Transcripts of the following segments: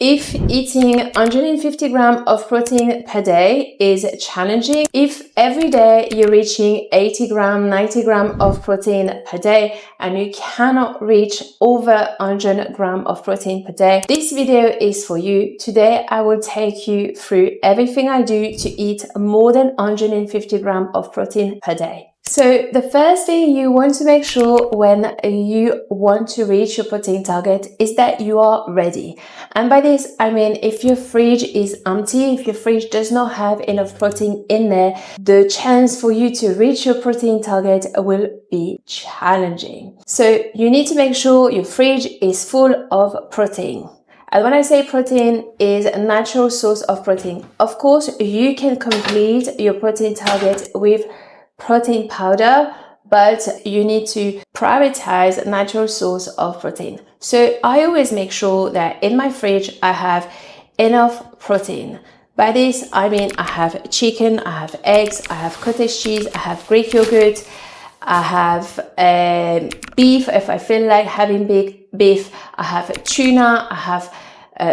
If eating 150 grams of protein per day is challenging, if every day you're reaching 80 grams, 90 grams of protein per day and you cannot reach over 100 grams of protein per day, this video is for you. Today, I will take you through everything I do to eat more than 150 grams of protein per day. So the first thing you want to make sure when you want to reach your protein target is that you are ready. And by this, I mean, if your fridge is empty, if your fridge does not have enough protein in there, the chance for you to reach your protein target will be challenging. So you need to make sure your fridge is full of protein. And when I say protein is a natural source of protein, of course, you can complete your protein target with protein powder, but you need to prioritize a natural source of protein. So I always make sure that in my fridge, I have enough protein. By this, I mean, I have chicken, I have eggs, I have cottage cheese, I have Greek yogurt, I have beef if I feel like having big beef, I have tuna, I have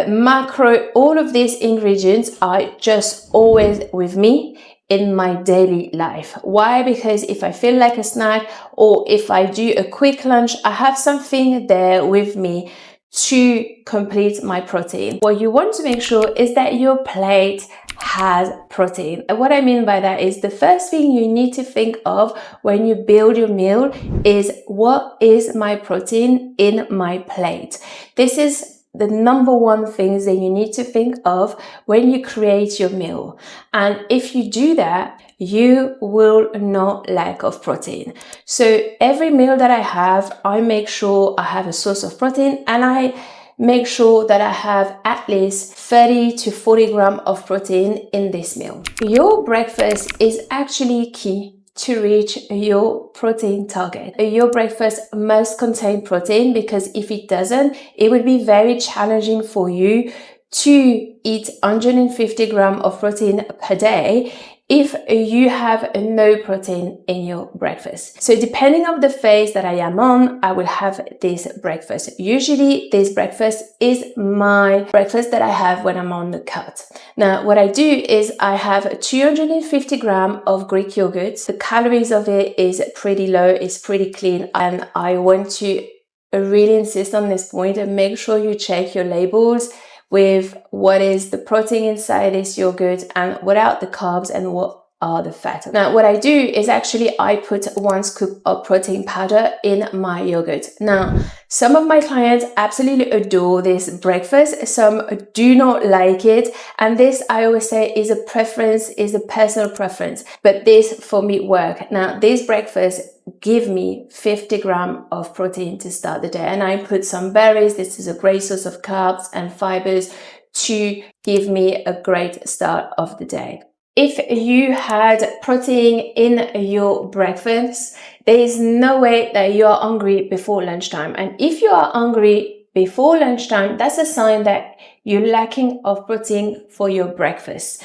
macro. All of these ingredients are just always with me in my daily life. Why? Because if I feel like a snack or if I do a quick lunch, I have something there with me to complete my protein. What you want to make sure is that your plate has protein. And what I mean by that is the first thing you need to think of when you build your meal is, what is my protein in my plate? This is the number one things that you need to think of when you create your meal. And if you do that, you will not lack of protein. So every meal that I have, I make sure I have a source of protein, and I make sure that I have at least 30 to 40 grams of protein in this meal. Your breakfast is actually key to reach your protein target. Your breakfast must contain protein, because if it doesn't, it will be very challenging for you to eat 150 grams of protein per day if you have no protein in your breakfast. So depending on the phase that I am on, I will have this breakfast. Usually this breakfast is my breakfast that I have when I'm on the cut. Now, what I do is I have 250 grams of Greek yogurt. The calories of it is pretty low, it's pretty clean, and I want to really insist on this point and make sure you check your labels with what is the protein inside this yogurt and without the carbs and what are the fat. Now, what I do is actually I put 1 scoop of protein powder in my yogurt. Now, some of my clients absolutely adore this breakfast. Some do not like it. And this, I always say, is a preference, is a personal preference. But this for me work. Now, this breakfast give me 50 grams of protein to start the day. And I put some berries. This is a great source of carbs and fibers to give me a great start of the day. If you had protein in your breakfast, there is no way that you are hungry before lunchtime. And if you are hungry before lunchtime, that's a sign that you're lacking of protein for your breakfast.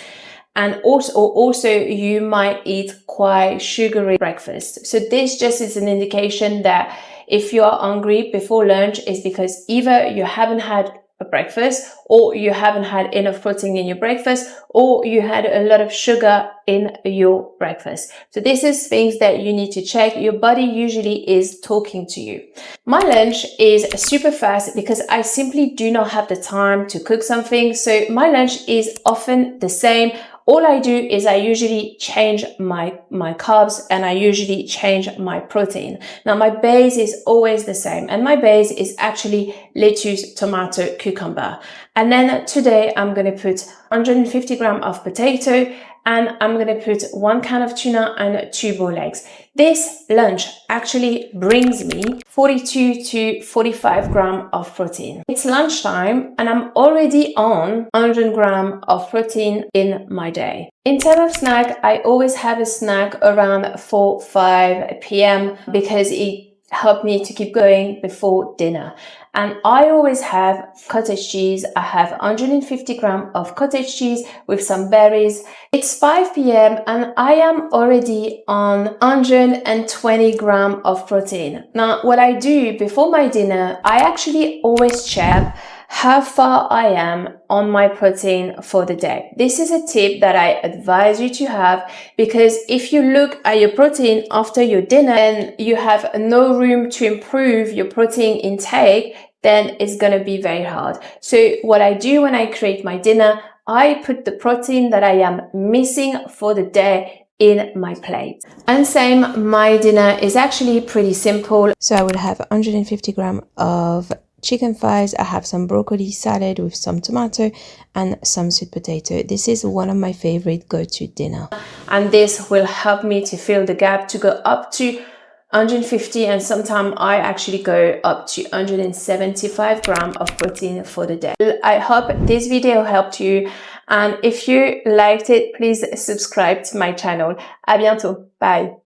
And also you might eat quite sugary breakfast. So this just is an indication that if you are hungry before lunch, is because either you haven't had a breakfast, or you haven't had enough protein in your breakfast, or you had a lot of sugar in your breakfast. So this is things that you need to check. Your body usually is talking to you. My lunch is super fast because I simply do not have the time to cook something. So my lunch is often the same. All I do is I usually change my carbs, and I usually change my protein. Now my base is always the same, and my base is actually lettuce, tomato, cucumber. And then today I'm going to put 150 grams of potato, and I'm going to put 1 can of tuna and 2 boiled eggs. This lunch actually brings me 42 to 45 grams of protein. It's lunchtime and I'm already on 100 grams of protein in my day. In terms of snack, I always have a snack around 4-5 p.m. because it helped me to keep going before dinner. And I always have cottage cheese. I have 150 grams of cottage cheese with some berries. It's 5 p.m. and I am already on 120 grams of protein. Now, what I do before my dinner, I actually always check how far I am on my protein for the day. This is a tip that I advise you to have, because if you look at your protein after your dinner and you have no room to improve your protein intake, then it's going to be very hard. So what I do when I create my dinner, I put the protein that I am missing for the day in my plate. And same, my dinner is actually pretty simple. So I would have 150 grams of chicken thighs. I have some broccoli salad with some tomato and some sweet potato. This is one of my favorite go-to dinner. And this will help me to fill the gap to go up to 150, and sometimes I actually go up to 175 grams of protein for the day. I hope this video helped you, and if you liked it, please subscribe to my channel. À bientôt. Bye.